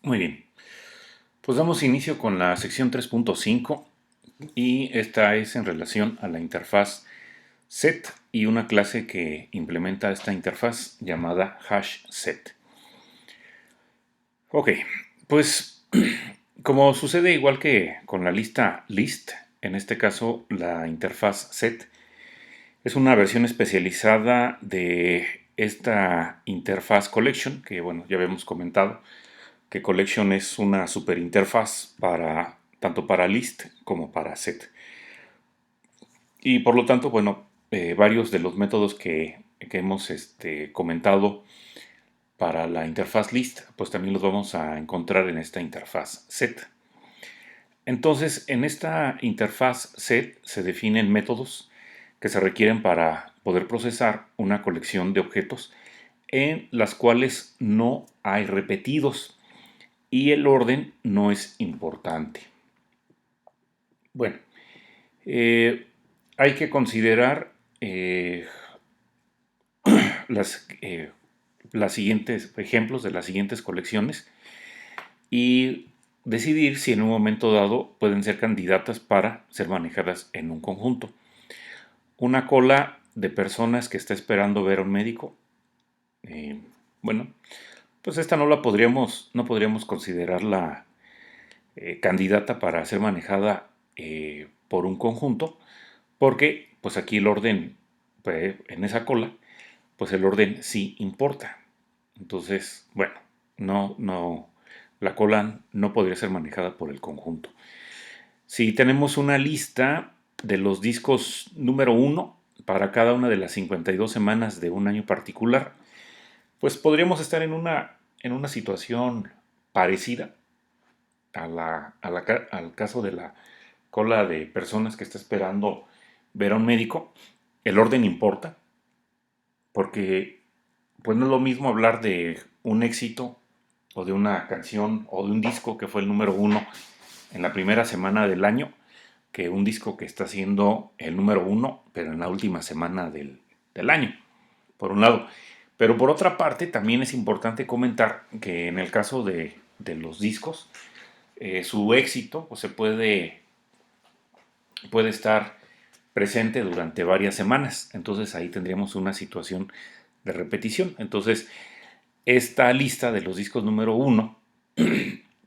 Muy bien, pues damos inicio con la sección 3.5 y esta es en relación a la interfaz set y una clase que implementa esta interfaz llamada hashSet. Ok, pues como sucede igual que con la lista list, en este caso la interfaz set es una versión especializada de esta interfaz collection que bueno, ya habíamos comentado que Collection es una superinterfaz para tanto para list como para set. Y por lo tanto, bueno, varios de los métodos que hemos comentado para la interfaz list, pues también los vamos a encontrar en esta interfaz set. Entonces, en esta interfaz set se definen métodos que se requieren para poder procesar una colección de objetos en las cuales no hay repetidos y el orden no es importante. Bueno, eh, hay que considerar las, las siguientes ejemplos de las siguientes colecciones y decidir si en un momento dado pueden ser candidatas para ser manejadas en un conjunto. Una cola de personas que está esperando ver a un médico. eh, bueno, pues esta no podríamos considerarla candidata para ser manejada por un conjunto, porque pues aquí el orden, pues, en esa cola, pues el orden sí importa. Entonces, bueno, no, la cola no podría ser manejada por el conjunto. Si tenemos una lista de los discos número uno para cada una de las 52 semanas de un año particular, pues podríamos estar en una situación parecida al caso de la cola de personas que está esperando ver a un médico. El orden importa, porque pues no es lo mismo hablar de un éxito o de una canción o de un disco que fue el número uno en la primera semana del año que un disco que está siendo el número uno pero en la última semana del año, por un lado. Pero por otra parte también es importante comentar que en el caso de los discos, su éxito pues, puede estar presente durante varias semanas. Entonces ahí tendríamos una situación de repetición. Entonces, esta lista de los discos número uno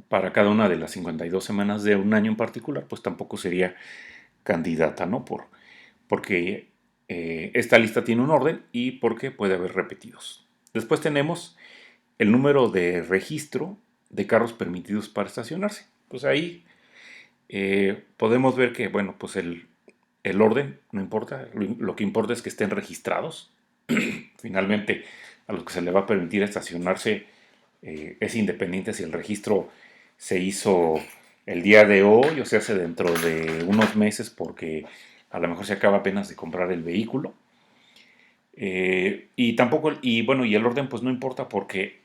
para cada una de las 52 semanas de un año en particular, pues tampoco sería candidata, ¿no? Porque esta lista tiene un orden y porque puede haber repetidos. Después tenemos el número de registro de carros permitidos para estacionarse. Pues ahí podemos ver que, bueno, pues el orden no importa, lo que importa es que estén registrados. Finalmente, a los que se le va a permitir estacionarse es independiente si el registro se hizo el día de hoy o se hace dentro de unos meses porque a lo mejor se acaba apenas de comprar el vehículo. Y tampoco, y bueno, y el orden pues no importa porque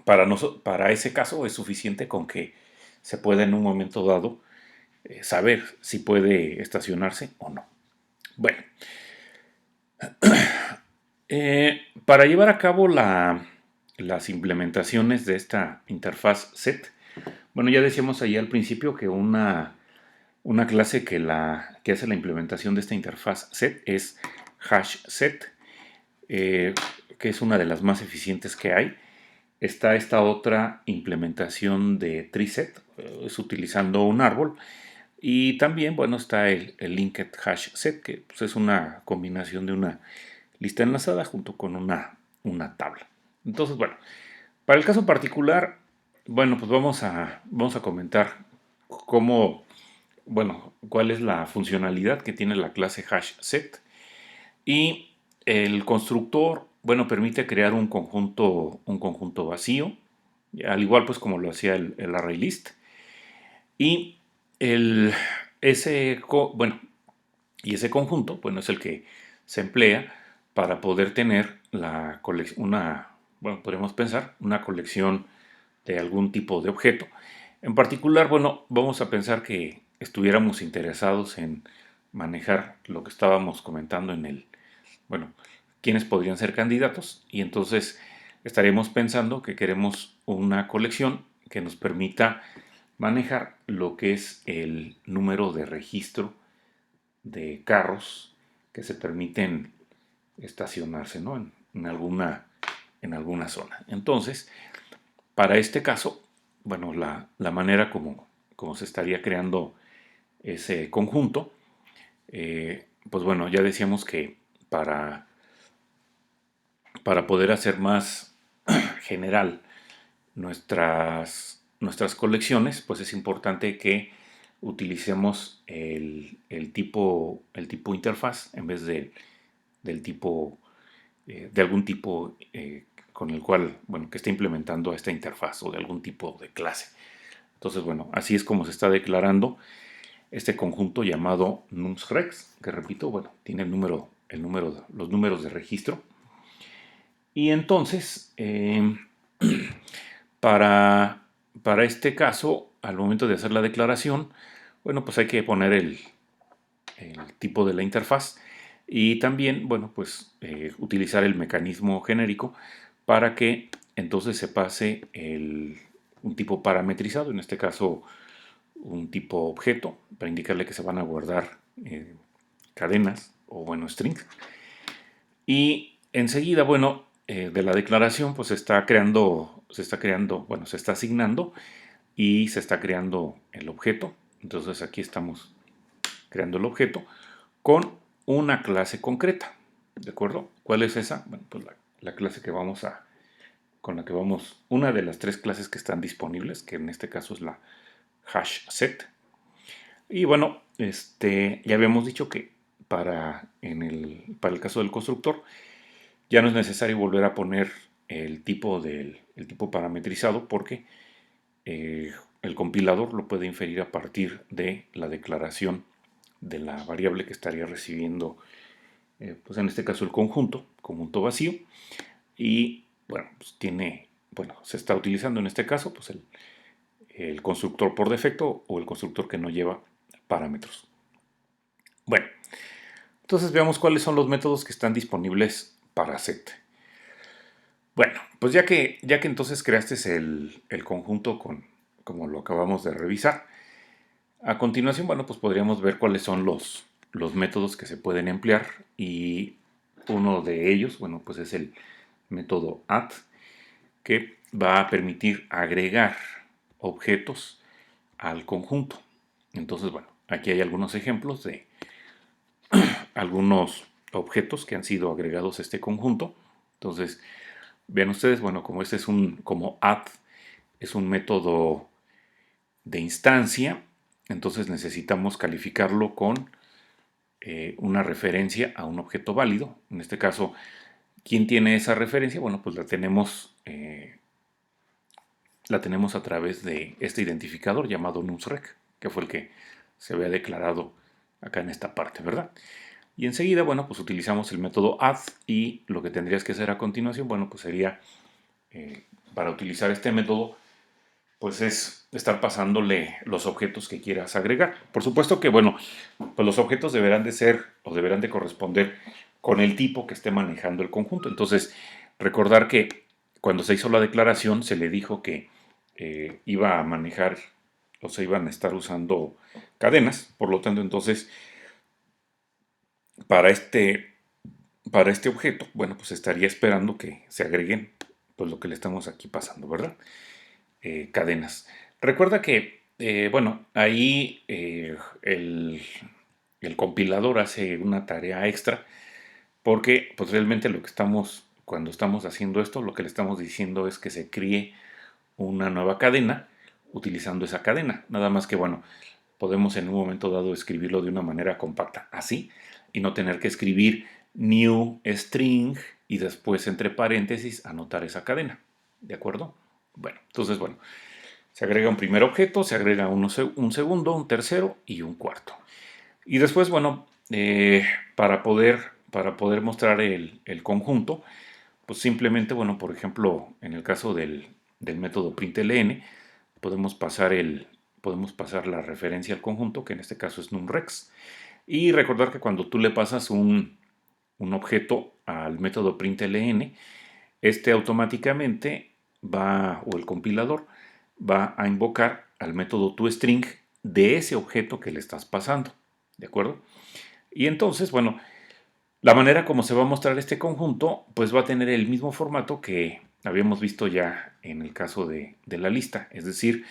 para ese caso es suficiente con que se pueda en un momento dado saber si puede estacionarse o no. Bueno, para llevar a cabo las implementaciones de esta interfaz set, bueno, ya decíamos ahí al principio que una clase que hace la implementación de esta interfaz set es hashSet, eh, que es una de las más eficientes que hay. Está esta otra implementación de treeset, es utilizando un árbol. Y también, bueno, está el linked hash set, que pues, es una combinación de una lista enlazada junto con una tabla. Entonces, bueno, para el caso particular, bueno, pues vamos a comentar cómo, bueno, cuál es la funcionalidad que tiene la clase hash set. Y el constructor, bueno, permite crear un conjunto vacío, al igual pues como lo hacía el array list. Y el, bueno, y ese conjunto, bueno, es el que se emplea para poder tener la colección, bueno, podemos pensar, una colección de algún tipo de objeto. En particular, bueno, vamos a pensar que estuviéramos interesados en manejar lo que estábamos comentando bueno, quiénes podrían ser candidatos y entonces estaremos pensando que queremos una colección que nos permita manejar lo que es el número de registro de carros que se permiten estacionarse, ¿no? En alguna zona. Entonces, para este caso, bueno, la manera como se estaría creando ese conjunto, pues bueno, ya decíamos que para, para poder hacer más general nuestras colecciones, pues es importante que utilicemos el tipo interfaz en vez del tipo, de algún tipo con el cual, bueno, que esté implementando esta interfaz o de algún tipo de clase. Entonces, bueno, así es como se está declarando este conjunto llamado numsrex, que repito, bueno, tiene los números de registro. Y entonces, para, para este caso, al momento de hacer la declaración, bueno, pues hay que poner el tipo de la interfaz y también, bueno, pues utilizar el mecanismo genérico para que entonces se pase un tipo parametrizado, en este caso un tipo objeto, para indicarle que se van a guardar cadenas o, bueno, strings. Y enseguida, bueno, de la declaración, pues bueno, se está asignando y se está creando el objeto. Entonces aquí estamos creando el objeto con una clase concreta. ¿De acuerdo? ¿Cuál es esa? Bueno, pues la clase con la que vamos, una de las tres clases que están disponibles, que en este caso es la hash set. Y bueno, ya habíamos dicho que para el caso del constructor, ya no es necesario volver a poner el tipo parametrizado porque el compilador lo puede inferir a partir de la declaración de la variable que estaría recibiendo, pues en este caso el conjunto vacío. Y bueno, pues bueno, se está utilizando en este caso pues el constructor por defecto o el constructor que no lleva parámetros. Bueno, entonces veamos cuáles son los métodos que están disponibles para set. Bueno, pues ya que entonces creaste el conjunto como lo acabamos de revisar, a continuación, bueno, pues podríamos ver cuáles son los métodos que se pueden emplear y uno de ellos, bueno, pues es el método add, que va a permitir agregar objetos al conjunto. Entonces, bueno, aquí hay algunos ejemplos de algunos objetos que han sido agregados a este conjunto. Entonces, vean ustedes, bueno, como add es un método de instancia, entonces necesitamos calificarlo con una referencia a un objeto válido. En este caso, ¿quién tiene esa referencia? Bueno, pues la tenemos a través de este identificador llamado numsrec, que fue el que se había declarado acá en esta parte, ¿verdad? Y enseguida, bueno, pues utilizamos el método add y lo que tendrías que hacer a continuación, bueno, pues sería, para utilizar este método, pues es estar pasándole los objetos que quieras agregar. Por supuesto que, bueno, pues los objetos deberán de ser o deberán de corresponder con el tipo que esté manejando el conjunto. Entonces, recordar que cuando se hizo la declaración se le dijo que iba a manejar o se iban a estar usando cadenas. Por lo tanto, entonces, para este, para este objeto, bueno, pues estaría esperando que se agreguen pues lo que le estamos aquí pasando, ¿verdad? Cadenas. Recuerda que, bueno, ahí el compilador hace una tarea extra porque pues realmente cuando estamos haciendo esto, lo que le estamos diciendo es que se críe una nueva cadena utilizando esa cadena. Nada más que, bueno, podemos en un momento dado escribirlo de una manera compacta, así, y no tener que escribir new string y después entre paréntesis anotar esa cadena. ¿De acuerdo? Bueno, entonces, bueno, se agrega un primer objeto, se agrega un segundo, un tercero y un cuarto. Y después, bueno, para poder mostrar el conjunto, pues simplemente, bueno, por ejemplo, en el caso del método println, podemos pasar, podemos pasar la referencia al conjunto, que en este caso es numrex. Y recordar que cuando tú le pasas un objeto al método println, este automáticamente va, o el compilador, va a invocar al método toString de ese objeto que le estás pasando, ¿de acuerdo? Y entonces, bueno, la manera como se va a mostrar este conjunto, pues va a tener el mismo formato que habíamos visto ya en el caso de la lista, es decir,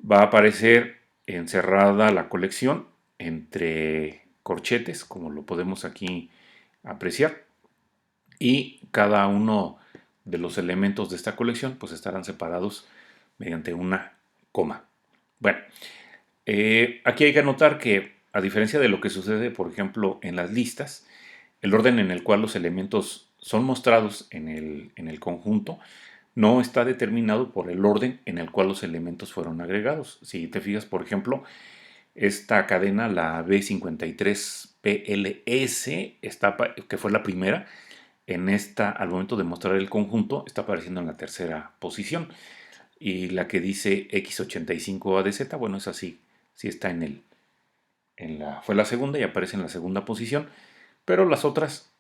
va a aparecer encerrada la colección entre corchetes, como lo podemos aquí apreciar, y cada uno de los elementos de esta colección pues estarán separados mediante una coma. Bueno, aquí hay que anotar que a diferencia de lo que sucede, por ejemplo, en las listas, el orden en el cual los elementos son mostrados en el conjunto no está determinado por el orden en el cual los elementos fueron agregados. Si te fijas, por ejemplo, esta cadena, la B53PLS, que fue la primera, en esta, al momento de mostrar el conjunto, está apareciendo en la tercera posición. Y la que dice X85ADZ, bueno, es así, sí está fue la segunda y aparece en la segunda posición, pero las otras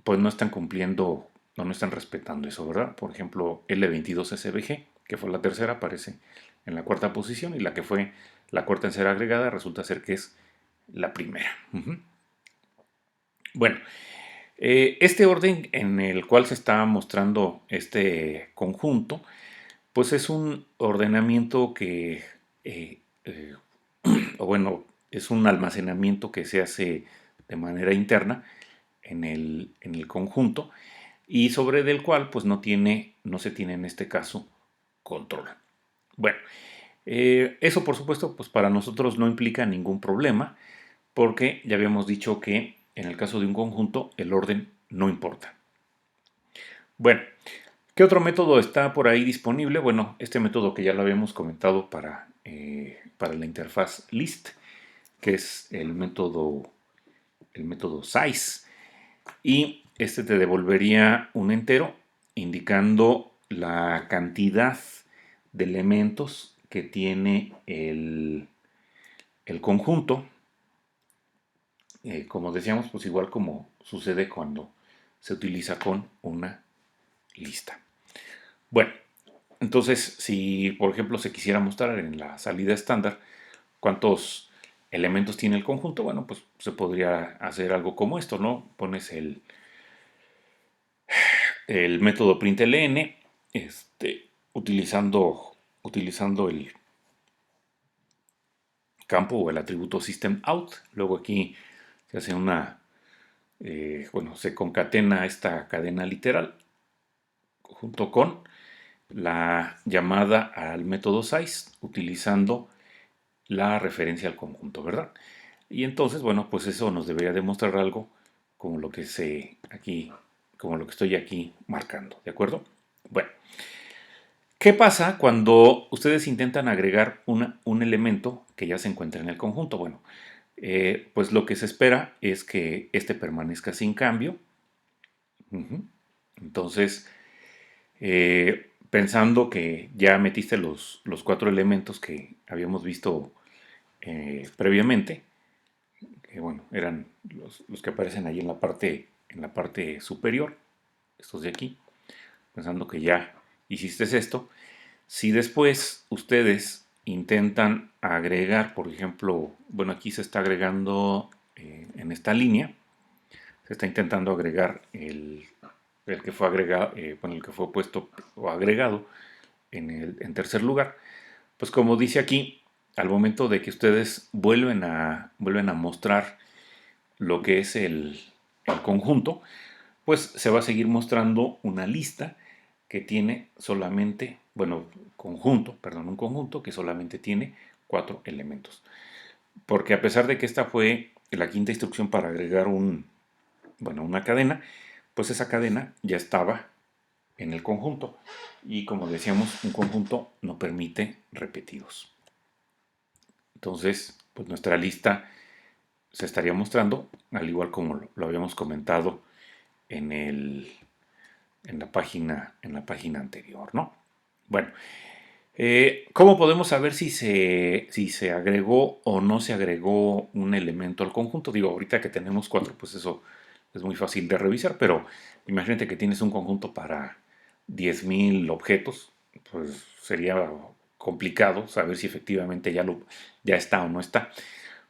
pues no están cumpliendo, no están respetando eso, ¿verdad? Por ejemplo, L22SBG, que fue la tercera, aparece en la cuarta posición y la que fue la cuarta en ser agregada resulta ser que es la primera. Bueno, este orden en el cual se está mostrando este conjunto, pues es un ordenamiento que, o bueno, es un almacenamiento que se hace de manera interna en el conjunto y sobre del cual pues no se tiene en este caso control. Bueno, eso por supuesto pues para nosotros no implica ningún problema porque ya habíamos dicho que en el caso de un conjunto el orden no importa. Bueno, ¿qué otro método está por ahí disponible? Bueno, este método que ya lo habíamos comentado para la interfaz list, que es el método size. Y este te devolvería un entero indicando la cantidad de elementos que tiene el conjunto. Como decíamos, pues igual como sucede cuando se utiliza con una lista. Bueno, entonces si por ejemplo se quisiera mostrar en la salida estándar cuántos elementos tiene el conjunto, bueno, pues se podría hacer algo como esto, ¿no? Pones el método println, utilizando el campo o el atributo systemout. Luego aquí se hace bueno, se concatena esta cadena literal junto con la llamada al método size utilizando la referencia al conjunto, ¿verdad? Y entonces, bueno, pues eso nos debería demostrar algo como lo que como lo que estoy aquí marcando, ¿de acuerdo? Bueno, ¿qué pasa cuando ustedes intentan agregar un elemento que ya se encuentra en el conjunto? Bueno, pues lo que se espera es que este permanezca sin cambio. Entonces, pensando que ya metiste los cuatro elementos que habíamos visto previamente, que bueno, eran los que aparecen ahí en la parte superior, estos de aquí, pensando que ya hiciste esto, si después ustedes intentan agregar, por ejemplo, bueno, aquí se está agregando en esta línea, se está intentando agregar el que fue agregado, bueno, el que fue puesto o agregado en tercer lugar, pues como dice aquí, al momento de que ustedes vuelven a mostrar lo que es el conjunto, pues se va a seguir mostrando una lista que tiene solamente, bueno, un conjunto que solamente tiene cuatro elementos. Porque a pesar de que esta fue la quinta instrucción para agregar una cadena, pues esa cadena ya estaba en el conjunto. Y como decíamos, un conjunto no permite repetidos. Entonces, pues nuestra lista se estaría mostrando, al igual como lo habíamos comentado en en la página anterior, ¿no? Bueno, ¿cómo podemos saber si se agregó o no se agregó un elemento al conjunto? Digo, ahorita que tenemos cuatro, pues eso es muy fácil de revisar, pero imagínate que tienes un conjunto 10.000 objetos, pues sería complicado saber si efectivamente ya está o no está.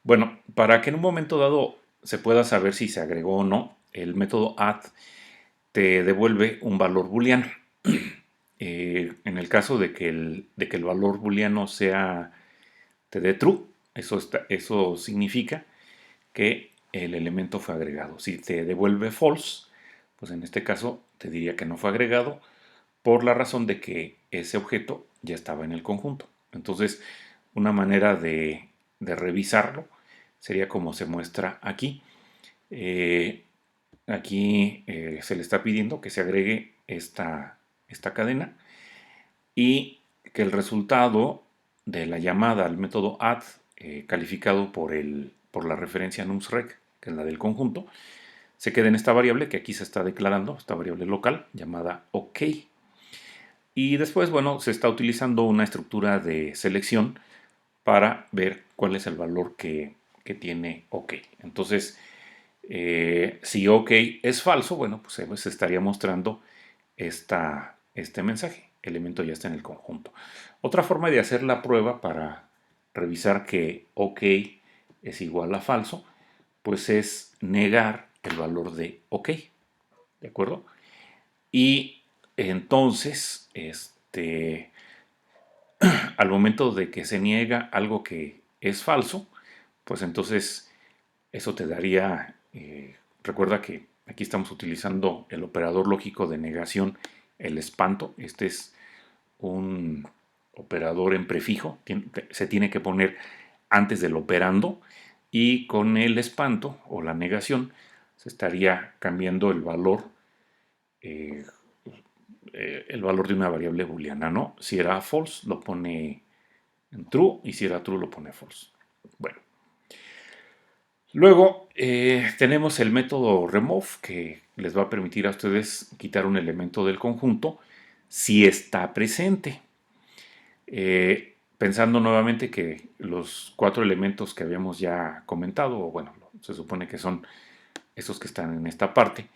Bueno, para que en un momento dado se pueda saber si se agregó o no, el método add te devuelve un valor booleano. En el caso de que el valor booleano te dé true, eso significa que el elemento fue agregado. Si te devuelve false, pues en este caso te diría que no fue agregado por la razón de que ese objeto ya estaba en el conjunto. Entonces, una manera de revisarlo sería como se muestra aquí. Eh, Aquí se le está pidiendo que se agregue esta cadena y que el resultado de la llamada al método add, calificado por la referencia numsrec, que es la del conjunto, se quede en esta variable que aquí se está declarando, esta variable local llamada OK. Y después, bueno, se está utilizando una estructura de selección para ver cuál es el valor que tiene OK. Entonces, si OK es falso, bueno, pues se estaría mostrando este mensaje. El elemento ya está en el conjunto. Otra forma de hacer la prueba para revisar que OK es igual a falso, pues es negar el valor de OK. ¿De acuerdo? Y entonces, al momento de que se niega algo que es falso, pues entonces eso te daría, recuerda que aquí estamos utilizando el operador lógico de negación, el espanto. Este es un operador en prefijo, se tiene que poner antes del operando, y con el espanto o la negación se estaría cambiando eh, el valor de una variable booleana, ¿no? Si era false lo pone en true y si era true lo pone false. Bueno, luego tenemos el método remove, que les va a permitir a ustedes quitar un elemento del conjunto si está presente. Pensando nuevamente que los 4 elementos que habíamos ya comentado, o bueno, se supone que son esos que están en esta parte,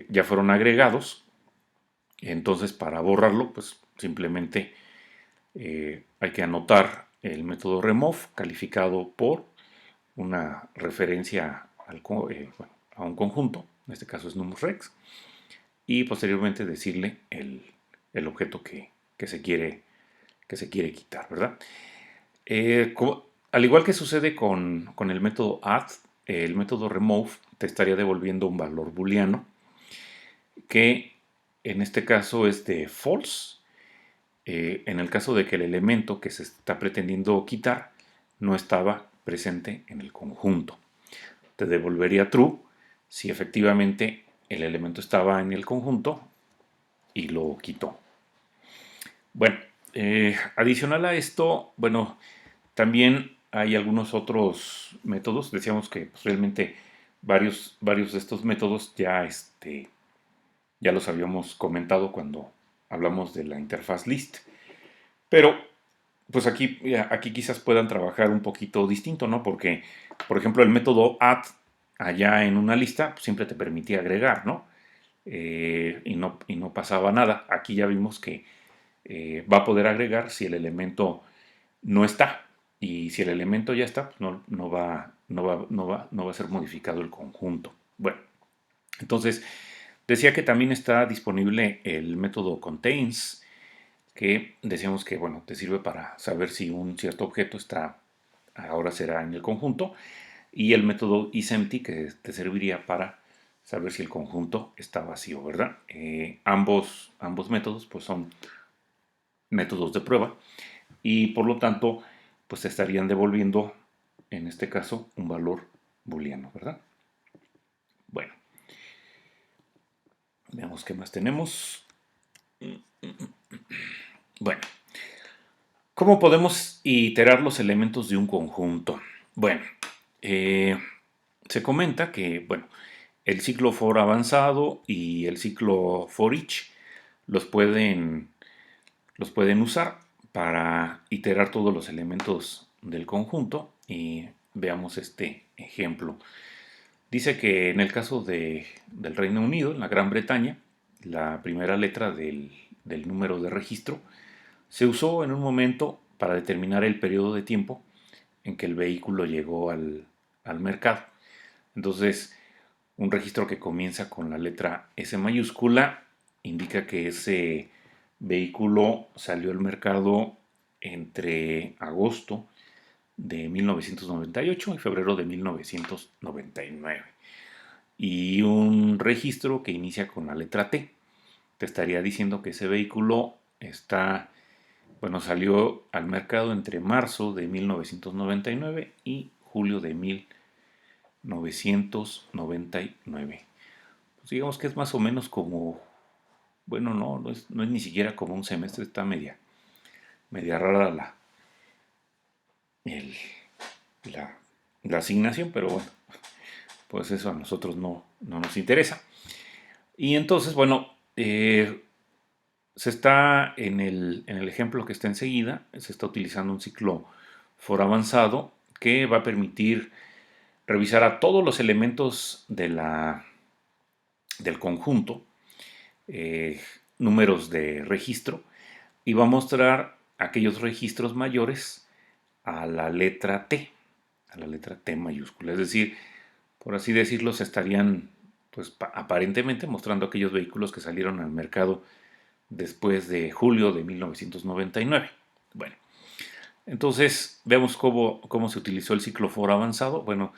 ya fueron agregados. Entonces, para borrarlo, pues simplemente hay que anotar el método remove calificado por una referencia bueno, a un conjunto, en este caso es numRex, y posteriormente decirle el objeto que se quiere quitar, ¿verdad? Al igual que sucede con el método add, el método remove te estaría devolviendo un valor booleano que en este caso es de false. En el caso de que el elemento que se está pretendiendo quitar no estaba presente en el conjunto. Te devolvería true si efectivamente el elemento estaba en el conjunto y lo quitó. Bueno, adicional a esto, bueno, también hay algunos otros métodos. Decíamos que pues, realmente varios de estos métodos ya los habíamos comentado cuando hablamos de la interfaz list. Pero pues aquí quizás puedan trabajar un poquito distinto, ¿no? Porque, por ejemplo, el método add allá en una lista pues, siempre te permitía agregar, ¿no? Y no pasaba nada. Aquí ya vimos que va a poder agregar si el elemento no está. Y si el elemento ya está, pues no va a ser modificado el conjunto. Bueno, entonces decía que también está disponible el método contains, que decíamos que, bueno, te sirve para saber si un cierto objeto ahora será en el conjunto, y el método isEmpty, que te serviría para saber si el conjunto está vacío, ¿verdad? Ambos métodos pues son métodos de prueba y por lo tanto pues te estarían devolviendo en este caso un valor booleano, ¿verdad? Bueno, veamos qué más tenemos. Bueno, ¿cómo podemos iterar los elementos de un conjunto? Bueno, se comenta que, bueno, el ciclo for avanzado y el ciclo for each los pueden, los pueden usar para iterar todos los elementos del conjunto, y veamos este ejemplo. Dice que en el caso del Reino Unido, en la Gran Bretaña, la primera letra del número de registro, se usó en un momento para determinar el periodo de tiempo en que el vehículo llegó al mercado. Entonces, un registro que comienza con la letra S mayúscula indica que ese vehículo salió al mercado entre agosto de 1998 y febrero de 1999. Y un registro que inicia con la letra T te estaría diciendo que ese vehículo salió al mercado entre marzo de 1999 y julio de 1999. Pues digamos que es más o menos como, bueno, no es ni siquiera como un semestre, está media rara el- la, la asignación, pero bueno, pues eso a nosotros no nos interesa. Y entonces, bueno, se está en el ejemplo que está enseguida, se está utilizando un ciclo for avanzado que va a permitir revisar a todos los elementos del conjunto, eh, números de registro, y va a mostrar aquellos registros mayores a la letra T mayúscula. Es decir, por así decirlo, se estarían, pues aparentemente mostrando aquellos vehículos que salieron al mercado después de julio de 1999. Bueno, entonces veamos cómo se utilizó el ciclo for avanzado. Bueno,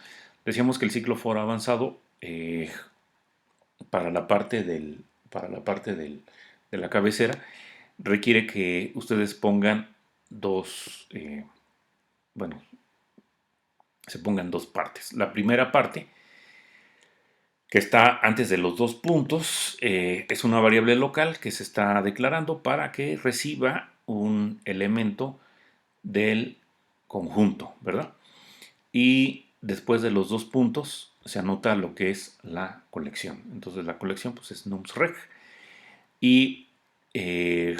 decíamos que el ciclo for avanzado, para la parte de la cabecera, requiere que ustedes pongan bueno, se pongan dos partes. La primera parte, que está antes de los dos puntos, es una variable local que se está declarando para que reciba un elemento del conjunto, ¿verdad? Y después de los dos puntos se anota lo que es la colección. Entonces la colección pues es numsreg. Y eh,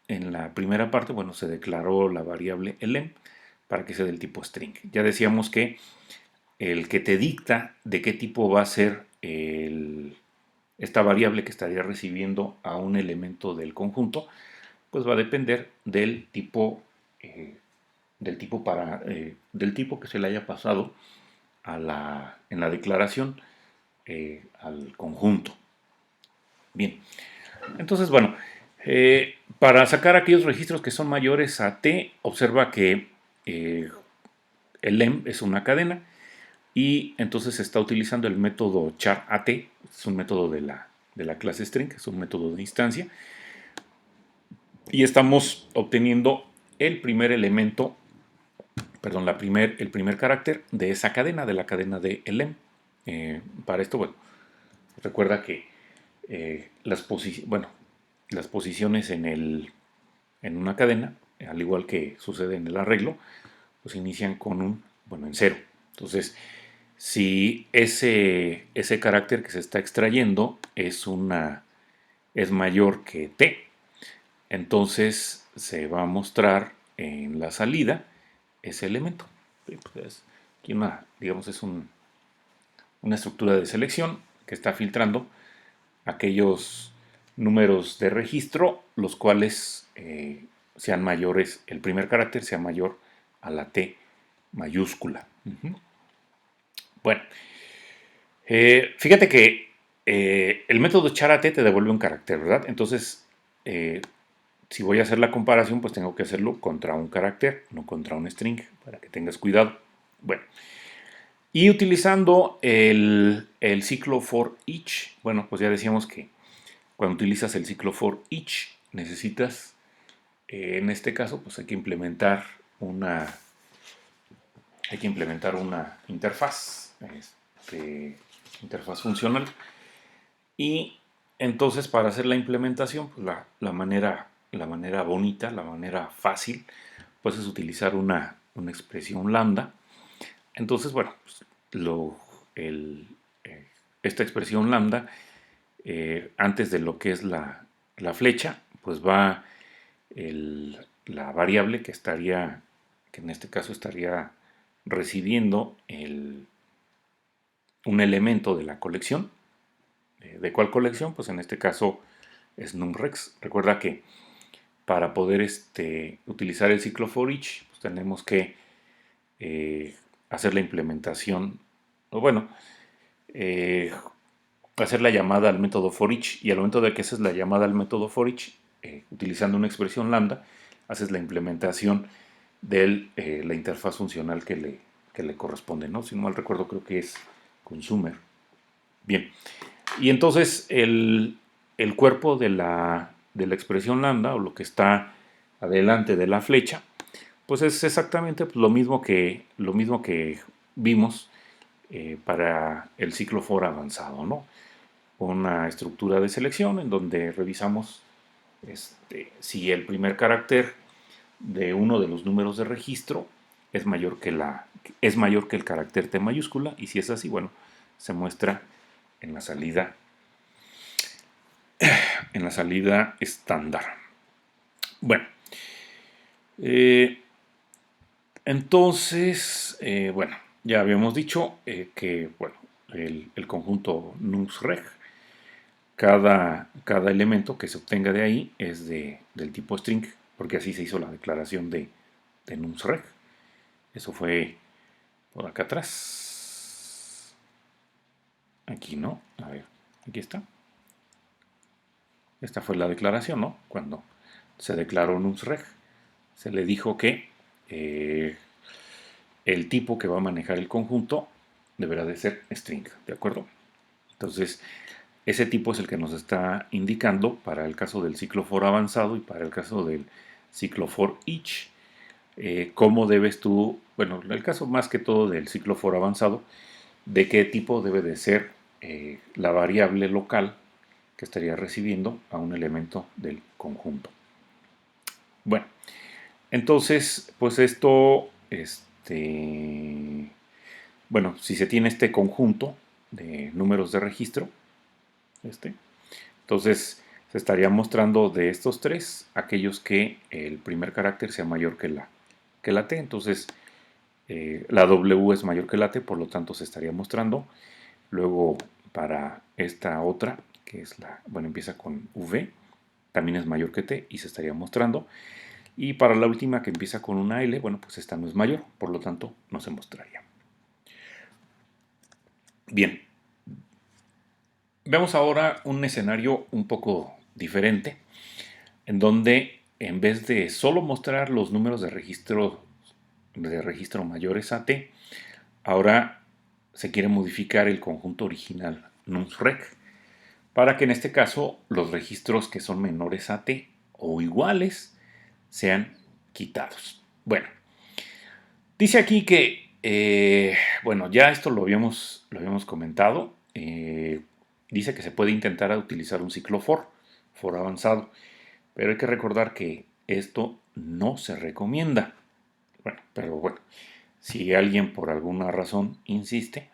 en la primera parte, bueno, se declaró la variable elem para que sea del tipo string. Ya decíamos que el que te dicta de qué tipo va a ser esta variable que estaría recibiendo a un elemento del conjunto, pues va a depender eh, del tipo que se le haya pasado en la declaración, al conjunto. Bien, entonces, bueno, para sacar aquellos registros que son mayores a t, observa que el lem es una cadena y entonces se está utilizando el método char_at, es un método de la clase string, es un método de instancia, y estamos obteniendo el primer elemento, perdón, el primer carácter de esa cadena, de la cadena de lem. Para esto, bueno, recuerda que las posiciones en una cadena, al igual que sucede en el arreglo, pues inician en cero. Entonces, si ese carácter que se está extrayendo es mayor que t, entonces se va a mostrar en la salida ese elemento. Pues, aquí digamos, es una estructura de selección que está filtrando aquellos números de registro, los cuales sean mayores, el primer carácter sea mayor a la T mayúscula. Bueno, fíjate que el método char_at te devuelve un carácter, ¿verdad? Entonces, si voy a hacer la comparación, pues tengo que hacerlo contra un carácter, no contra un string, para que tengas cuidado. Bueno, y utilizando el ciclo for each, bueno, pues ya decíamos que cuando utilizas el ciclo for each, necesitas, en este caso, pues hay que implementar una interfaz, interfaz funcional. Y entonces, para hacer la implementación, pues la manera bonita, la manera fácil, pues es utilizar una expresión lambda. Entonces, bueno, pues, el, eh, esta expresión lambda, antes de lo que es la flecha, pues va la variable que en este caso estaría recibiendo un elemento de la colección. ¿De cuál colección? Pues en este caso es numrex. Recuerda que para poder utilizar el ciclo for each, pues tenemos que eh, hacer la implementación, o bueno, eh, hacer la llamada al método for each, y al momento de que haces la llamada al método for each, utilizando una expresión lambda, haces la implementación de la interfaz funcional que le corresponde, ¿no? Si no mal recuerdo, creo que es consumer. Bien, y entonces el cuerpo de la expresión lambda, o lo que está adelante de la flecha, pues es exactamente pues, lo mismo que vimos para el ciclo for avanzado, ¿no? Una estructura de selección en donde revisamos si el primer carácter de uno de los números de registro es mayor que el carácter T mayúscula, y si es así, bueno, se muestra en en la salida estándar. Bueno, eh, entonces, bueno, ya habíamos dicho que, bueno, el conjunto nums-reg, cada elemento que se obtenga de ahí es del tipo string, porque así se hizo la declaración de nums-reg. Eso fue por acá atrás. Aquí no, a ver, aquí está. Esta fue la declaración, ¿no? Cuando se declaró nums-reg, se le dijo que el tipo que va a manejar el conjunto deberá de ser string, ¿de acuerdo? Entonces, ese tipo es el que nos está indicando para el caso del ciclo for avanzado y para el caso del ciclo for each, cómo debes tú, bueno, el caso más que todo del ciclo for avanzado, de qué tipo debe de ser la variable local que estaría recibiendo a un elemento del conjunto. Bueno, entonces, pues esto, bueno, si se tiene este conjunto de números de registro, entonces se estaría mostrando de estos tres aquellos que el primer carácter sea mayor que la T. Entonces la W es mayor que la T, por lo tanto se estaría mostrando. Luego para esta otra, que es bueno, empieza con V, también es mayor que T y se estaría mostrando. Y para la última, que empieza con una L, bueno, pues esta no es mayor, por lo tanto no se mostraría. Bien, veamos ahora un escenario un poco diferente, en donde en vez de solo mostrar los números de registro mayores a T, ahora se quiere modificar el conjunto original nums-reg para que en este caso los registros que son menores a T o iguales sean quitados. Bueno, dice aquí que, bueno, ya esto lo habíamos comentado. Dice que se puede intentar utilizar un ciclo for avanzado, pero hay que recordar que esto no se recomienda. Bueno, pero bueno, si alguien por alguna razón insiste,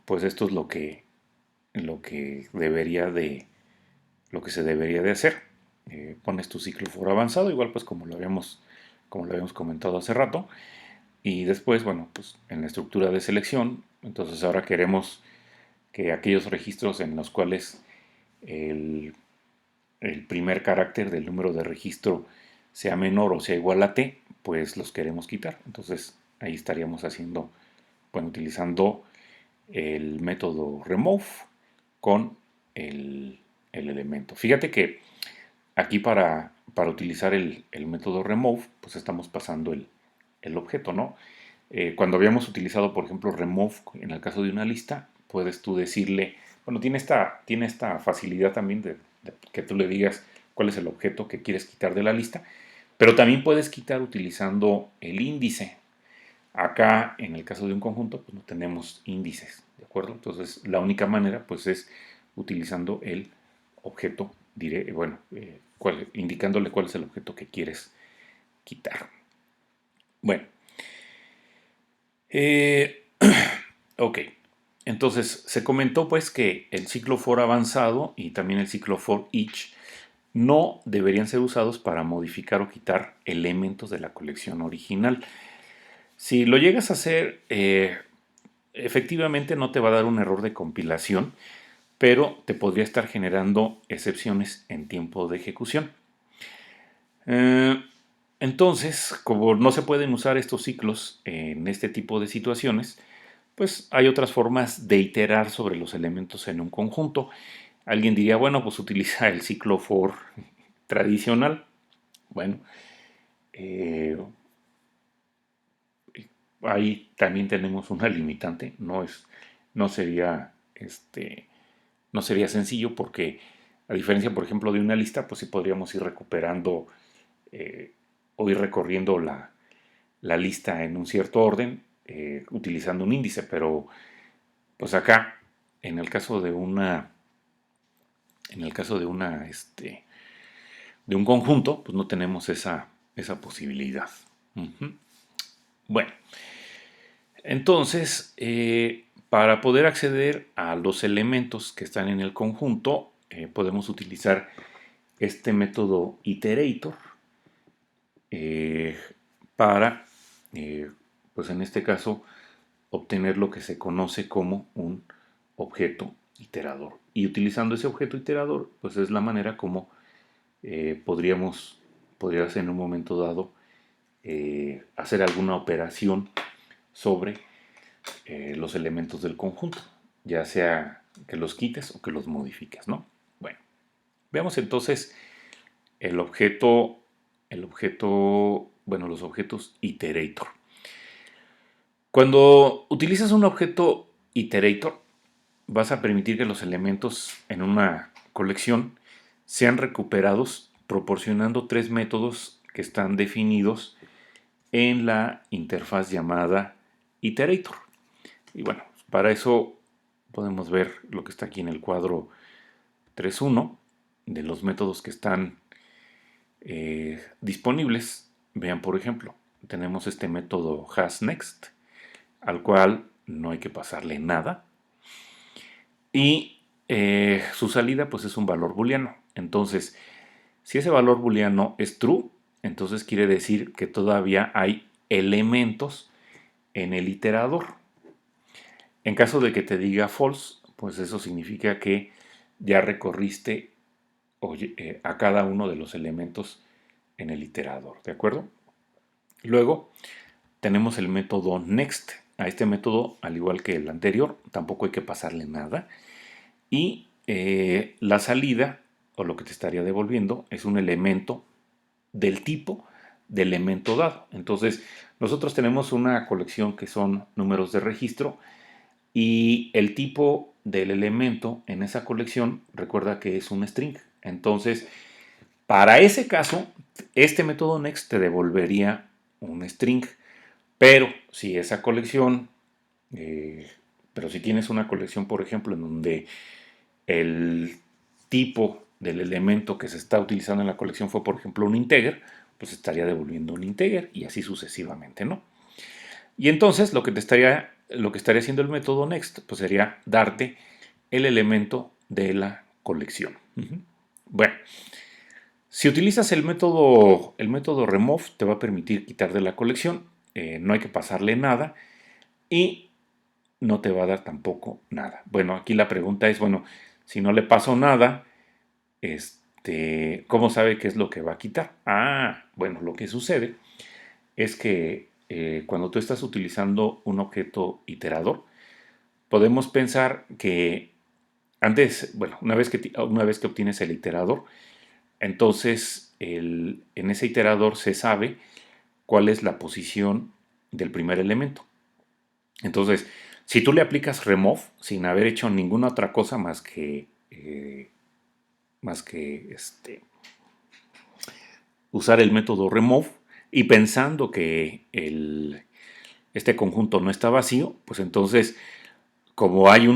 pues esto es lo que lo que se debería de hacer. Pones tu ciclo for avanzado, igual pues como lo habíamos comentado hace rato, y después, bueno, pues en la estructura de selección, entonces ahora queremos que aquellos registros en los cuales el, el primer carácter del número de registro sea menor o sea igual a t, pues los queremos quitar. Entonces ahí estaríamos haciendo, bueno, utilizando el método remove con el elemento. Fíjate que aquí para utilizar el método remove, pues estamos pasando el objeto, ¿no? Cuando habíamos utilizado, por ejemplo, remove en el caso de una lista, puedes tú decirle, bueno, tiene esta facilidad también de que tú le digas cuál es el objeto que quieres quitar de la lista, pero también puedes quitar utilizando el índice. Acá, en el caso de un conjunto, pues no tenemos índices, ¿de acuerdo? Entonces, la única manera, pues, es utilizando el objeto, bueno, indicándole cuál es el objeto que quieres quitar. Bueno, eh, ok. Entonces, se comentó pues que el ciclo for avanzado y también el ciclo for each no deberían ser usados para modificar o quitar elementos de la colección original. Si lo llegas a hacer, efectivamente no te va a dar un error de compilación, pero te podría estar generando excepciones en tiempo de ejecución. Eh, entonces, como no se pueden usar estos ciclos en este tipo de situaciones, pues hay otras formas de iterar sobre los elementos en un conjunto. Alguien diría, bueno, pues utiliza el ciclo for tradicional. Bueno, eh, ahí también tenemos una limitante. No sería, no sería sencillo porque, a diferencia, por ejemplo, de una lista, pues sí podríamos ir recuperando eh, o ir recorriendo la lista en un cierto orden utilizando un índice, pero pues acá, en el caso de en el caso de un conjunto, pues no tenemos esa posibilidad. Ujú. Bueno, entonces, para poder acceder a los elementos que están en el conjunto, podemos utilizar este método iterator eh, para, eh, pues en este caso, obtener lo que se conoce como un objeto iterador. Y utilizando ese objeto iterador, pues es la manera como podrías en un momento dado hacer alguna operación sobre los elementos del conjunto, ya sea que los quites o que los modifiques, ¿no? Bueno, veamos entonces el objeto, bueno, los objetos iterator. Cuando utilizas un objeto iterator, vas a permitir que los elementos en una colección sean recuperados proporcionando tres métodos que están definidos en la interfaz llamada iterator. Y bueno, para eso podemos ver lo que está aquí en el cuadro 3.1 de los métodos que están disponibles. Vean, por ejemplo, tenemos este método hasNext, al cual no hay que pasarle nada. Y su salida pues es un valor booleano. Entonces, si ese valor booleano es true, entonces quiere decir que todavía hay elementos en el iterador. En caso de que te diga false, pues eso significa que ya recorriste a cada uno de los elementos en el iterador, ¿de acuerdo? Luego tenemos el método next. A este método, al igual que el anterior, tampoco hay que pasarle nada. Y la salida, o lo que te estaría devolviendo, es un elemento del tipo de elemento dado. Entonces, nosotros tenemos una colección que son números de registro y el tipo del elemento en esa colección, recuerda que es un string. Entonces, para ese caso, este método next te devolvería un string. Pero si esa colección, eh, pero si tienes una colección, por ejemplo, en donde el tipo del elemento que se está utilizando en la colección fue, por ejemplo, un integer, pues estaría devolviendo un integer y así sucesivamente, ¿no? Y entonces lo que estaría haciendo el método next, pues sería darte el elemento de la colección. Bueno, si utilizas el método remove, te va a permitir quitar de la colección, no hay que pasarle nada y no te va a dar tampoco nada. Bueno, aquí la pregunta es, bueno, si no le paso nada, ¿cómo sabe qué es lo que va a quitar? Ah, bueno, lo que sucede es que cuando tú estás utilizando un objeto iterador, podemos pensar que antes, bueno, una vez que obtienes el iterador, entonces en ese iterador se sabe cuál es la posición del primer elemento. Entonces, si tú le aplicas remove sin haber hecho ninguna otra cosa más que usar el método remove y pensando que este conjunto no está vacío, pues entonces como hay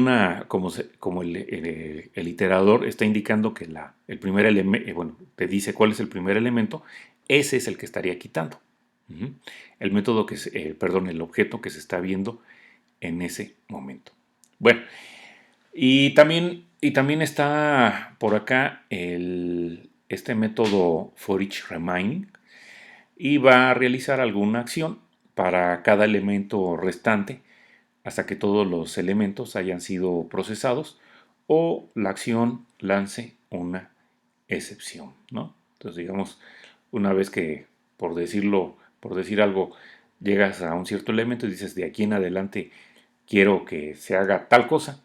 como el iterador está indicando que el primer elemento, bueno, te dice cuál es el primer elemento, ese es el que estaría quitando. El método perdón, el objeto que se está viendo en ese momento. Bueno, y también está por acá este método for each remaining y va a realizar alguna acción para cada elemento restante hasta que todos los elementos hayan sido procesados o la acción lance una excepción, ¿no? Entonces, digamos, una vez que, por decir algo, llegas a un cierto elemento y dices, de aquí en adelante quiero que se haga tal cosa,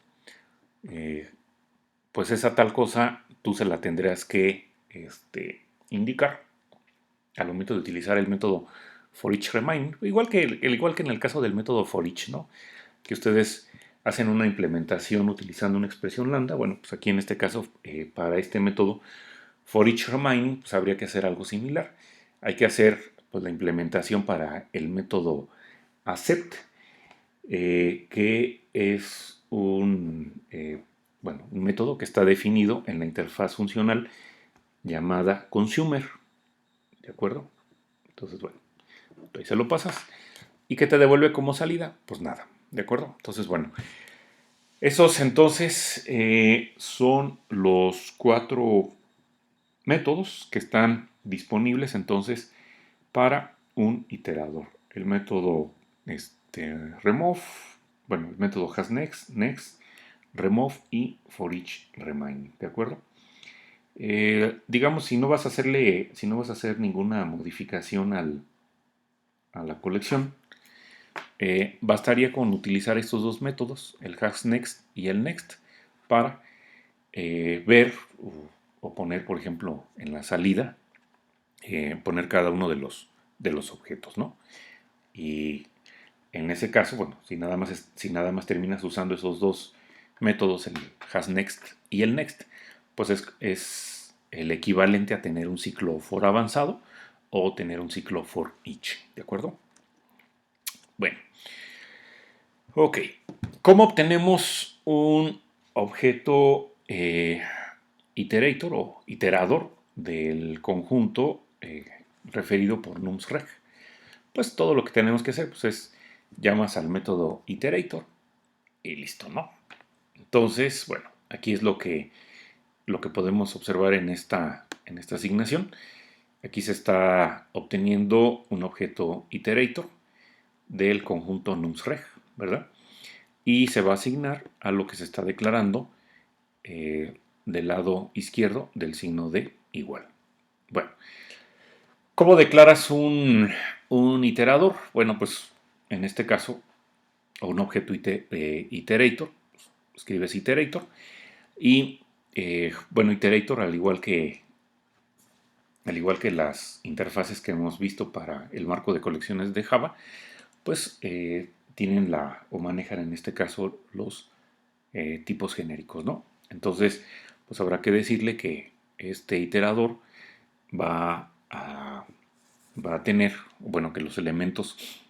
eh, pues esa tal cosa tú se la tendrás que indicar al momento de utilizar el método for each remind, igual que en el caso del método for each, ¿no? Que ustedes hacen una implementación utilizando una expresión lambda. Bueno, pues aquí en este caso, para este método for each remind, pues habría que hacer algo similar. Hay que hacer pues, la implementación para el método accept, que es un método que está definido en la interfaz funcional llamada consumer, ¿de acuerdo? Entonces, bueno, ahí se lo pasas. ¿Y qué te devuelve como salida? Pues nada, ¿de acuerdo? Entonces, bueno, esos entonces son los 4 métodos que están disponibles entonces para un iterador. El método remove, bueno, el método hasNext, next, remove y for each remind, ¿de acuerdo? Digamos, si no vas a hacer ninguna modificación a la colección, bastaría con utilizar estos dos métodos, el hasNext y el next, para ver o poner, por ejemplo, en la salida, poner cada uno de los objetos, ¿no? Y en ese caso, bueno, si nada más terminas usando esos dos métodos, el hasNext y el next, pues es el equivalente a tener un ciclo for avanzado o tener un ciclo for each, ¿de acuerdo? Bueno, ok. ¿Cómo obtenemos un objeto iterator o iterador del conjunto referido por numsreg? Pues todo lo que tenemos que hacer pues, es llamas al método iterator y listo, ¿no? Entonces, bueno, aquí es lo que podemos observar en esta asignación. Aquí se está obteniendo un objeto iterator del conjunto numsreg, ¿verdad? Y se va a asignar a lo que se está declarando del lado izquierdo del signo de igual. Bueno, ¿cómo declaras un iterador? Bueno, pues en este caso, o un objeto iterator, escribes iterator, y bueno, iterator, al igual que las interfaces que hemos visto para el marco de colecciones de Java, pues tienen o manejan en este caso los tipos genéricos, ¿no? Entonces, pues habrá que decirle que este iterador va a, va a tener, bueno, que los elementos,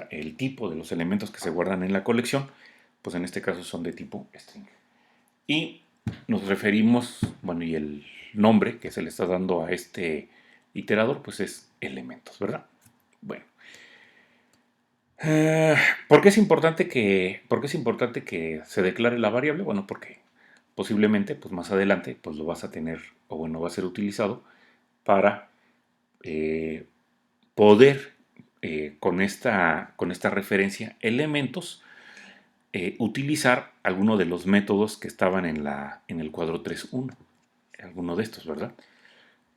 el tipo de los elementos que se guardan en la colección, pues en este caso son de tipo string. Y nos referimos, bueno, y el nombre que se le está dando a este iterador, pues es elementos, ¿verdad? Bueno. ¿Por qué es importante que se declare la variable? Bueno, porque posiblemente, pues más adelante, pues lo vas a tener, o bueno, va a ser utilizado para eh, poder, con esta referencia elementos, utilizar alguno de los métodos que estaban en el cuadro 3.1. Alguno de estos, ¿verdad?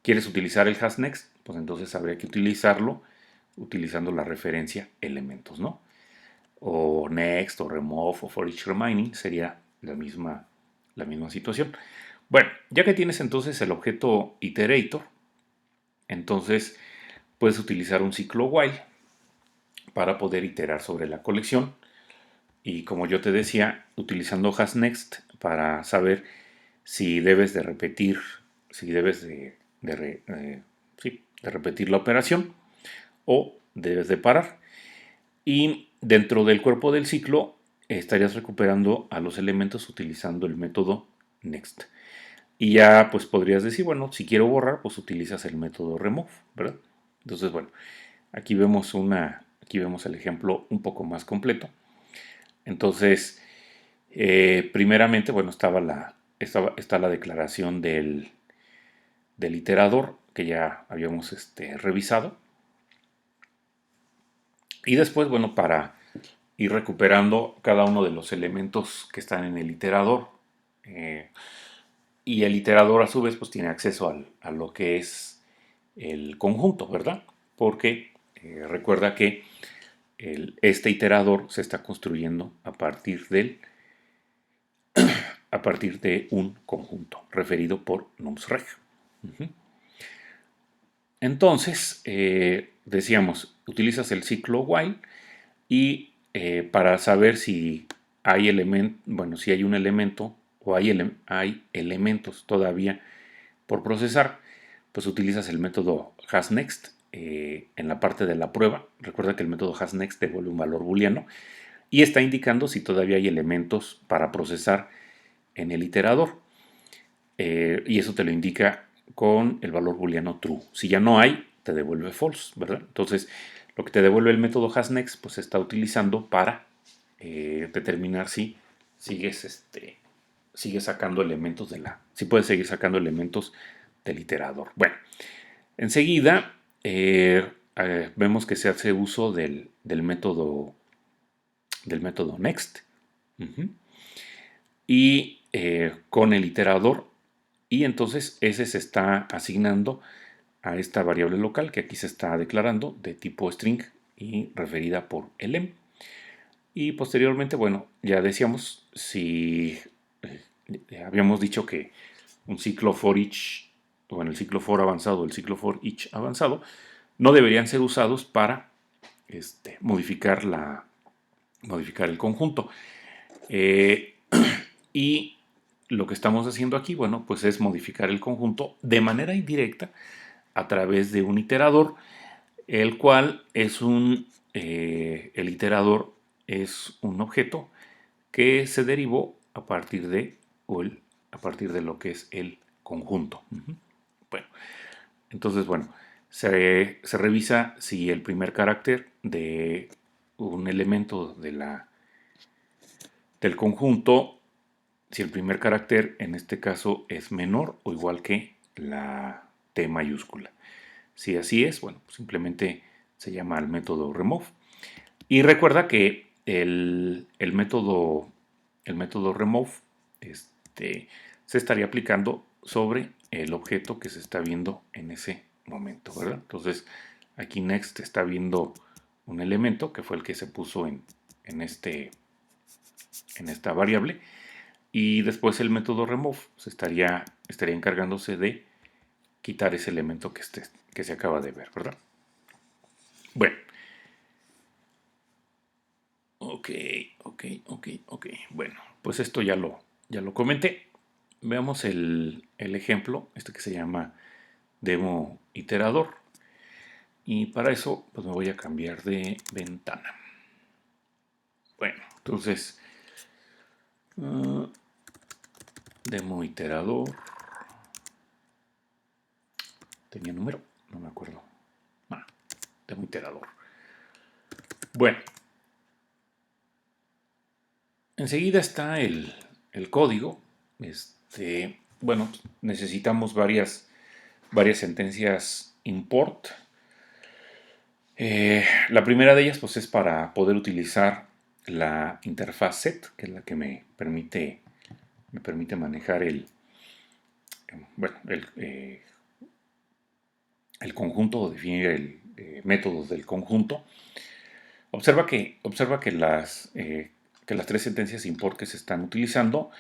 ¿Quieres utilizar el hasNext? Pues entonces habría que utilizarlo utilizando la referencia elementos, ¿no? O next, o remove, o for each remaining, sería la misma situación. Bueno, ya que tienes entonces el objeto iterator, entonces puedes utilizar un ciclo while para poder iterar sobre la colección. Y como yo te decía, utilizando hasNext para saber si debes de repetir, si debes sí, de repetir la operación o debes de parar. Y dentro del cuerpo del ciclo estarías recuperando a los elementos utilizando el método next. Y ya pues podrías decir, bueno, si quiero borrar, pues utilizas el método remove, ¿verdad? Entonces, bueno, aquí vemos el ejemplo un poco más completo. Entonces, primeramente, bueno, está la declaración del iterador que ya habíamos revisado. Y después, bueno, para ir recuperando cada uno de los elementos que están en el iterador y el iterador a su vez pues tiene acceso a lo que es el conjunto, ¿verdad? Porque recuerda que este iterador se está construyendo a partir de un conjunto referido por numsreg. Uh-huh. Entonces, decíamos, utilizas el ciclo while y para saber si hay si hay un elemento o hay elementos todavía por procesar, pues utilizas el método hasNext en la parte de la prueba. Recuerda que el método hasNext devuelve un valor booleano y está indicando si todavía hay elementos para procesar en el iterador. Y eso te lo indica con el valor booleano true. Si ya no hay, te devuelve false, ¿verdad? Entonces, lo que te devuelve el método hasNext, pues se está utilizando para determinar si sigues sacando elementos si puedes seguir sacando elementos del iterador. Bueno, enseguida vemos que se hace uso del método next. Uh-huh. Y con el iterador, y entonces ese se está asignando a esta variable local que aquí se está declarando de tipo string y referida por lm. Y posteriormente, bueno, ya decíamos, si habíamos dicho que un ciclo for each, o en el ciclo for avanzado, el ciclo for each avanzado, no deberían ser usados para modificar el conjunto. Y lo que estamos haciendo aquí, bueno, pues es modificar el conjunto de manera indirecta a través de un iterador, el cual es el iterador es un objeto que se derivó a partir de lo que es el conjunto. Uh-huh. Bueno, entonces, bueno, se revisa si el primer carácter de un elemento del conjunto, si el primer carácter en este caso es menor o igual que la T mayúscula. Si así es, bueno, simplemente se llama el método remove. Y recuerda que el método remove se estaría aplicando sobre el objeto que se está viendo en ese momento, ¿verdad? Entonces, aquí next está viendo un elemento que fue el que se puso en esta variable, y después el método remove estaría encargándose de quitar ese elemento que se acaba de ver, ¿verdad? Bueno, ok. Bueno, pues esto ya lo comenté. Veamos el ejemplo, que se llama demo iterador. Y para eso, pues me voy a cambiar de ventana. Bueno, entonces, demo iterador. ¿Tenía número? No me acuerdo. Demo iterador. Bueno, enseguida está el código. Bueno, necesitamos varias sentencias import. La primera de ellas pues es para poder utilizar la interfaz set, que es la que me permite manejar el conjunto, o definir el métodos del conjunto. Observa que las tres sentencias import que se están utilizando,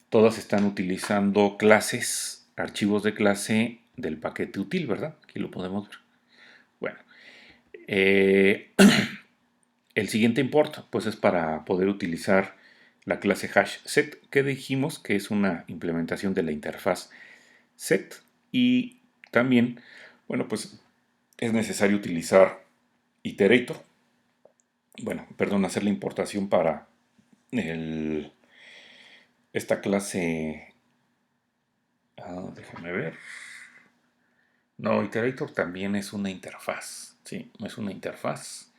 todas están utilizando clases, archivos de clase del paquete util, ¿verdad? Aquí lo podemos ver. Bueno, el siguiente import pues es para poder utilizar la clase hashSet, que dijimos que es una implementación de la interfaz set, y también, bueno, pues es necesario utilizar iterator, hacer la importación para esta clase. Déjame ver. No, iterator también es una interfaz. Sí, es una interfaz.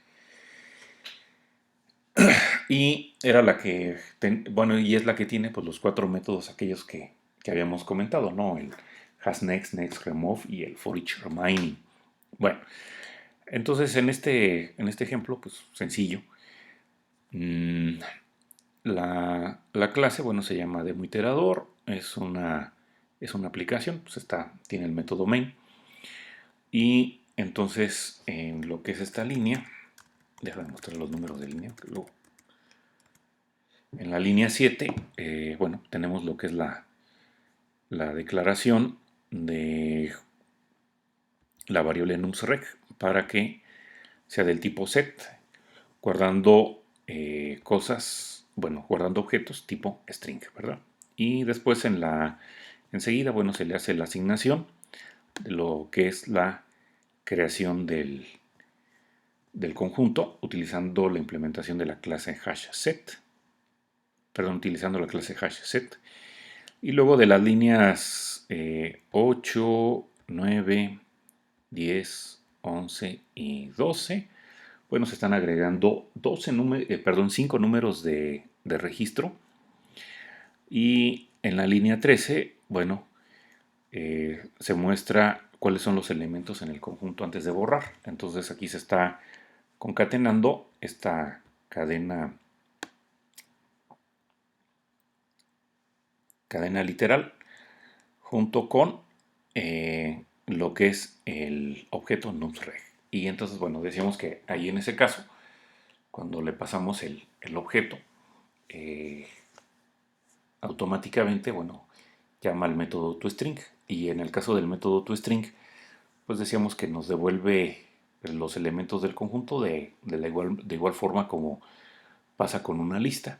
Y era la que, y es la que tiene pues los 4 métodos aquellos que habíamos comentado, ¿no? El hasNext, next, remove y el for each remaining. Bueno, entonces en este ejemplo, pues sencillo. la clase, bueno, se llama demoiterador, es una aplicación, pues tiene el método main. Y entonces, en lo que es esta línea, déjame mostrar los números de línea, que luego en la línea 7, bueno, tenemos lo que es la declaración de la variable numsrec para que sea del tipo set, guardando cosas, bueno, guardando objetos tipo string, ¿verdad? Y después enseguida, bueno, se le hace la asignación de lo que es la creación del conjunto utilizando la implementación de la clase hashSet, perdón, utilizando la clase hashSet. Y luego de las líneas 8, 9, 10, 11 y 12, bueno, se están agregando 5 números de registro. Y en la línea 13, bueno, se muestra cuáles son los elementos en el conjunto antes de borrar. Entonces aquí se está concatenando esta cadena literal junto con lo que es el objeto numsreg. Y entonces, bueno, decíamos que ahí en ese caso, cuando le pasamos el objeto, eh, automáticamente, bueno, llama al método toString. Y en el caso del método toString, pues decíamos que nos devuelve los elementos del conjunto de igual forma como pasa con una lista,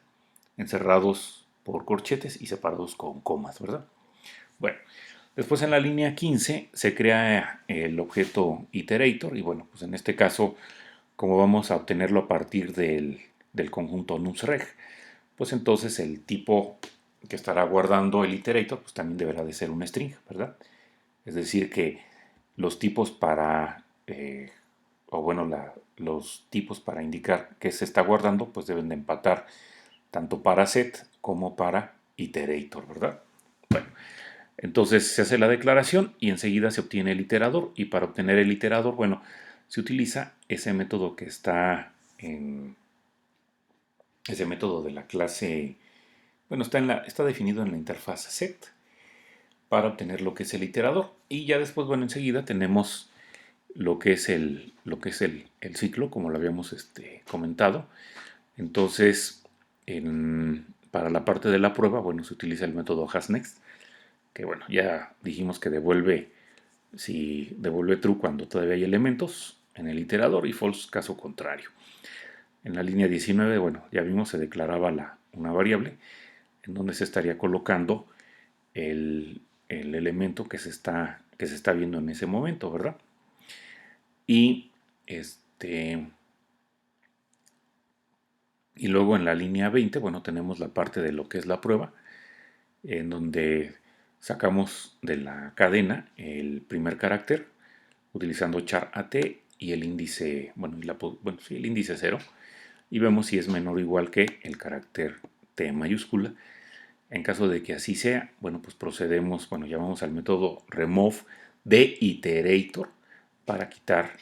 encerrados por corchetes y separados con comas, ¿verdad? Bueno, después en la línea 15 se crea el objeto iterator y bueno, pues en este caso, como vamos a obtenerlo a partir del conjunto numsreg, pues entonces el tipo que estará guardando el iterator pues también deberá de ser un string, ¿verdad? Es decir que los tipos para, o bueno, los tipos para indicar que se está guardando pues deben de empatar tanto para set como para iterator, ¿verdad? Bueno, entonces se hace la declaración y enseguida se obtiene el iterador y para obtener el iterador, bueno, se utiliza ese método que está en ese método de la clase, bueno, está definido en la interfaz set para obtener lo que es el iterador y ya después, bueno, enseguida tenemos lo que es el ciclo, como lo habíamos comentado. Entonces, para la parte de la prueba, bueno, se utiliza el método hasNext, que bueno, ya dijimos que devuelve true cuando todavía hay elementos en el iterador y false caso contrario. En la línea 19, bueno, ya vimos, se declaraba una variable en donde se estaría colocando el elemento que se está viendo en ese momento, ¿verdad? Y y luego en la línea 20, bueno, tenemos la parte de lo que es la prueba, en donde sacamos de la cadena el primer carácter utilizando char at y el índice, bueno, sí, el índice 0, y vemos si es menor o igual que el carácter t mayúscula. En caso de que así sea, bueno, pues procedemos, bueno, llamamos al método remove de iterator para quitar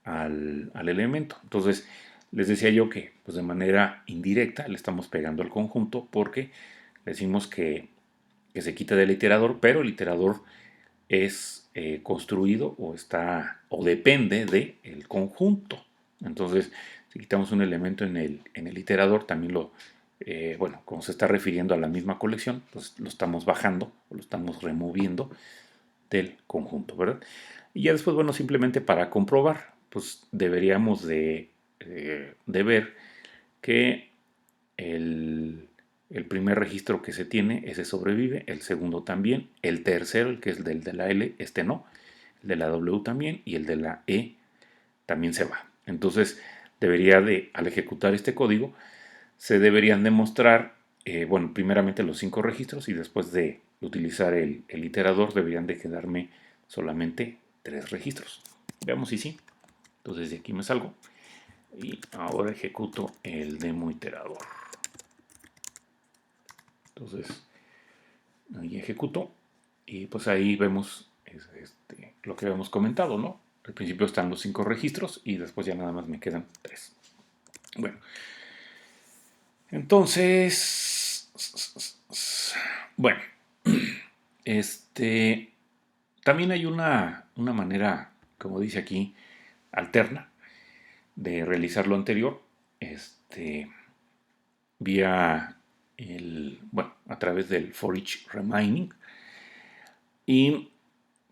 al elemento. Entonces, les decía yo que pues de manera indirecta le estamos pegando al conjunto porque decimos que se quita del iterador, pero el iterador es construido o depende del conjunto. Entonces, si quitamos un elemento en el iterador, también bueno, como se está refiriendo a la misma colección, pues lo estamos bajando o lo estamos removiendo del conjunto, ¿verdad? Y ya después, bueno, simplemente para comprobar, pues deberíamos de ver que el primer registro que se tiene, ese sobrevive, el segundo también, el tercero, el que es del de la L, no, el de la W también y el de la E también se va. Entonces, al ejecutar este código, se deberían demostrar, bueno, primeramente los 5 registros y después de utilizar el iterador deberían de quedarme solamente 3 registros. Veamos si sí. Entonces de aquí me salgo y ahora ejecuto el demo iterador. Entonces ahí ejecuto y pues ahí vemos lo que habíamos comentado, ¿no? Al principio están los 5 registros y después ya nada más me quedan 3. Bueno, Entonces, bueno, también hay una manera, como dice aquí, alterna de realizar lo anterior, vía bueno, a través del for each remaining. Y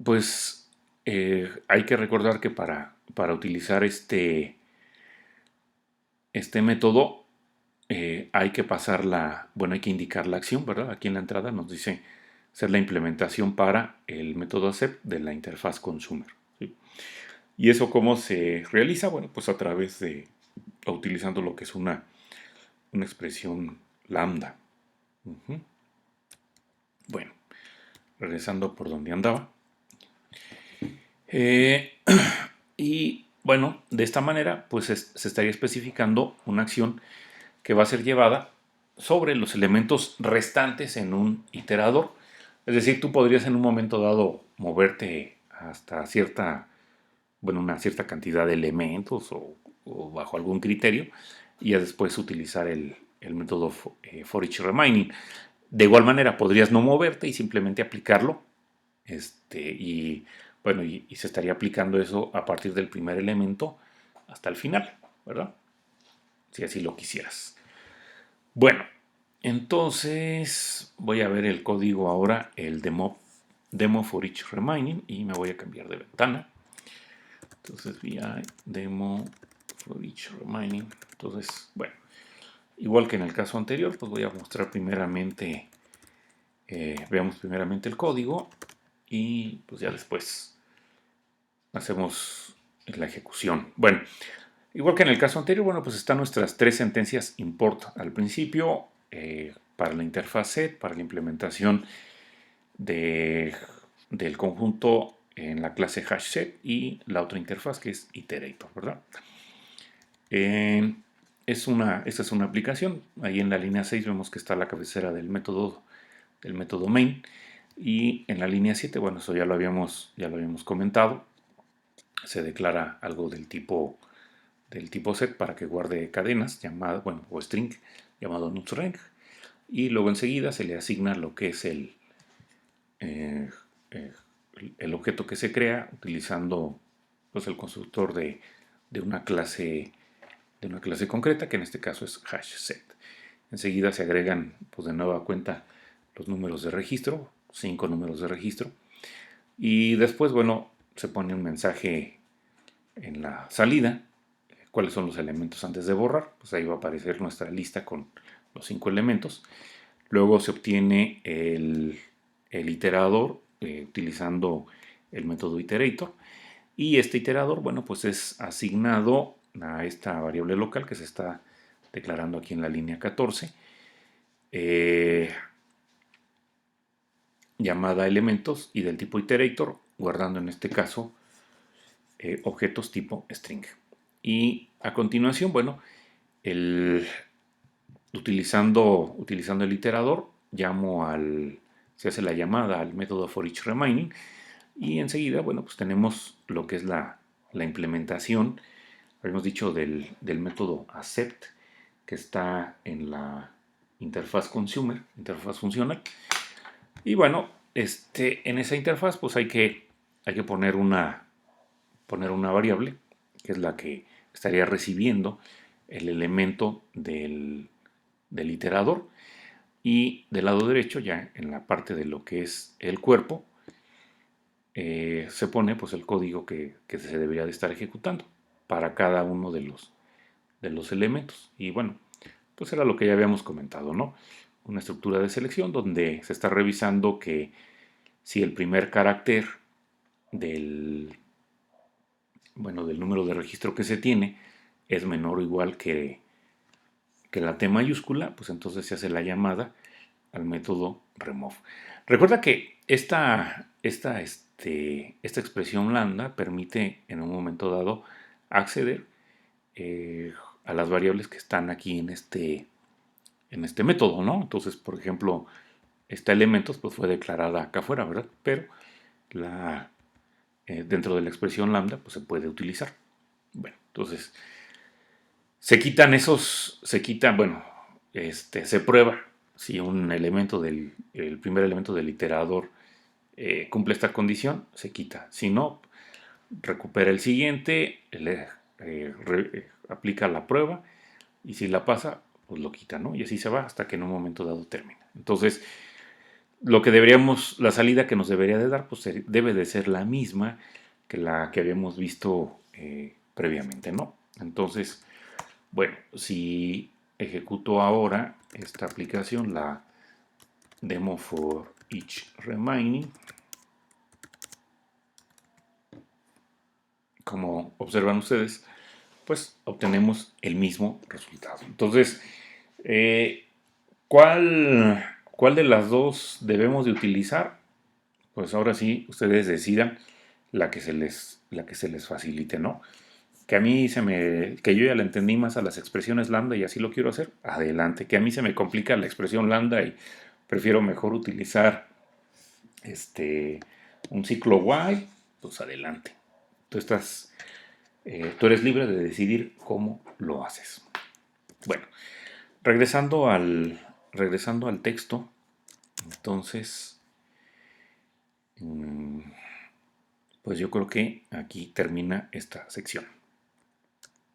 pues hay que recordar que para utilizar este método hay que pasar bueno, hay que indicar la acción, ¿verdad? Aquí en la entrada nos dice hacer la implementación para el método accept de la interfaz consumer, ¿sí? ¿Y eso cómo se realiza? Bueno, pues a través o utilizando lo que es una expresión lambda. Ujú. Bueno, regresando por donde andaba. Eh, y bueno, de esta manera, pues se estaría especificando una acción que va a ser llevada sobre los elementos restantes en un iterador. Es decir, tú podrías en un momento dado moverte hasta una cierta cantidad de elementos o bajo algún criterio y ya después utilizar el método for each remaining. De igual manera, podrías no moverte y simplemente aplicarlo. Y bueno, y se estaría aplicando eso a partir del primer elemento hasta el final, ¿verdad? Si así lo quisieras. Bueno, entonces voy a ver el código ahora, el demo for each remaining, y me voy a cambiar de ventana. Entonces, vi demo for each remaining. Entonces, bueno, igual que en el caso anterior, pues voy a mostrar primeramente, veamos primeramente el código y pues ya después hacemos la ejecución. Bueno, igual que en el caso anterior, bueno, pues están nuestras tres sentencias import al principio para la interfaz set, para la implementación del conjunto en la clase hashSet y la otra interfaz que es iterator, ¿verdad? Esta es una aplicación. Ahí en la línea 6 vemos que está la cabecera del método main. Y en la línea 7, bueno, eso ya lo habíamos comentado. Se declara algo del tipo set para que guarde cadenas o string llamado nutstring. Y luego enseguida se le asigna lo que es eh, eh, el objeto que se crea utilizando pues, el constructor de una clase concreta, que en este caso es hashSet. Enseguida se agregan pues, de nueva cuenta los números de registro, 5 números de registro, y después, bueno, se pone un mensaje en la salida, cuáles son los elementos antes de borrar, pues ahí va a aparecer nuestra lista con los 5 elementos. Luego se obtiene el iterador utilizando el método iterator, y este iterador, bueno, pues es asignado a esta variable local que se está declarando aquí en la línea 14, llamada elementos y del tipo iterator, guardando en este caso objetos tipo string. Y a continuación, bueno, utilizando el iterador, se hace la llamada al método for each remaining y enseguida, bueno, pues tenemos lo que es la implementación, habíamos dicho, del método accept que está en la interfaz consumer, interfaz funcional. Y bueno, en esa interfaz pues hay que poner una variable que es la que estaría recibiendo el elemento del iterador, y del lado derecho, ya en la parte de lo que es el cuerpo, se pone pues el código que se debería de estar ejecutando para cada uno de los elementos. Y bueno, pues era lo que ya habíamos comentado, ¿no? Una estructura de selección donde se está revisando que si el primer carácter del número de registro que se tiene es menor o igual que la T mayúscula, pues entonces se hace la llamada al método remove. Recuerda que esta expresión lambda permite en un momento dado acceder a las variables que están aquí en este método, ¿no? Entonces, por ejemplo, esta elementos pues fue declarada acá afuera, ¿verdad? Pero dentro de la expresión lambda pues se puede utilizar. Bueno, entonces se quitan, bueno, se prueba si el primer elemento del iterador cumple esta condición, se quita. Si no, recupera el siguiente, aplica la prueba y si la pasa, pues lo quita, ¿no? Y así se va hasta que en un momento dado termina. Entonces, la salida que nos debería de dar, pues debe de ser la misma que la que habíamos visto previamente, ¿no? Entonces, bueno, si ejecuto ahora esta aplicación, la demo for each remaining, como observan ustedes, pues obtenemos el mismo resultado. Entonces, eh, ¿cuál de las dos debemos de utilizar? Pues ahora sí, ustedes decidan la que se les facilite, ¿no? Que yo ya le entendí más a las expresiones lambda y así lo quiero hacer, adelante. Que a mí se me complica la expresión lambda y prefiero mejor utilizar este, un ciclo while, pues adelante. Tú estás, tú eres libre de decidir cómo lo haces. Bueno, regresando al, regresando al texto, entonces, pues yo creo que aquí termina esta sección.